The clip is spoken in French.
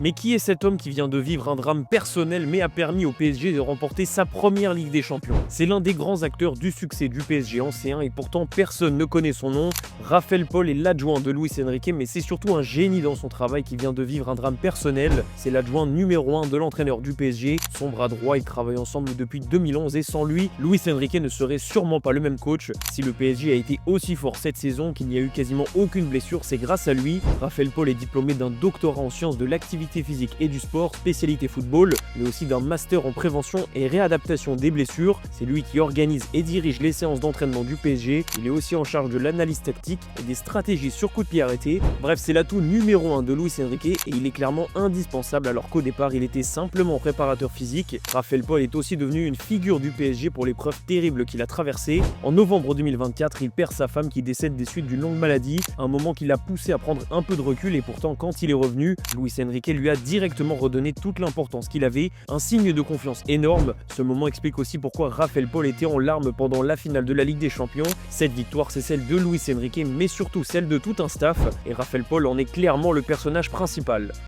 Mais qui est cet homme qui vient de vivre un drame personnel mais a permis au PSG de remporter sa première Ligue des Champions? C'est l'un des grands acteurs du succès du PSG en C1 et pourtant personne ne connaît son nom. Raphaël Paul est l'adjoint de Luis Enrique, mais c'est surtout un génie dans son travail qui vient de vivre un drame personnel. C'est l'adjoint numéro 1 de l'entraîneur du PSG, son bras droit. Ils travaillent ensemble depuis 2011 et sans lui, Luis Enrique ne serait sûrement pas le même coach. Si le PSG a été aussi fort cette saison, qu'il n'y a eu quasiment aucune blessure, c'est grâce à lui. Raphaël Paul est diplômé d'un doctorat en sciences de l'activité physique et du sport, spécialité football, mais aussi d'un master en prévention et réadaptation des blessures. C'est lui qui organise et dirige les séances d'entraînement du PSG. Il est aussi en charge de l'analyse tactique et des stratégies sur coup de pied arrêté. Bref, c'est l'atout numéro 1 de Luis Enrique et il est clairement indispensable alors qu'au départ il était simplement préparateur physique. Raphaël Paul est aussi devenu une figure du PSG pour l'épreuve terrible qu'il a traversée. En novembre 2024, il perd sa femme qui décède des suites d'une longue maladie, un moment qui l'a poussé à prendre un peu de recul et pourtant quand il est revenu, Luis Enrique lui a directement redonné toute l'importance qu'il avait, un signe de confiance énorme. Ce moment explique aussi pourquoi Raphaël Paul était en larmes pendant la finale de la Ligue des Champions. Cette victoire, c'est celle de Luis Enrique, mais surtout celle de tout un staff, et Raphaël Paul en est clairement le personnage principal.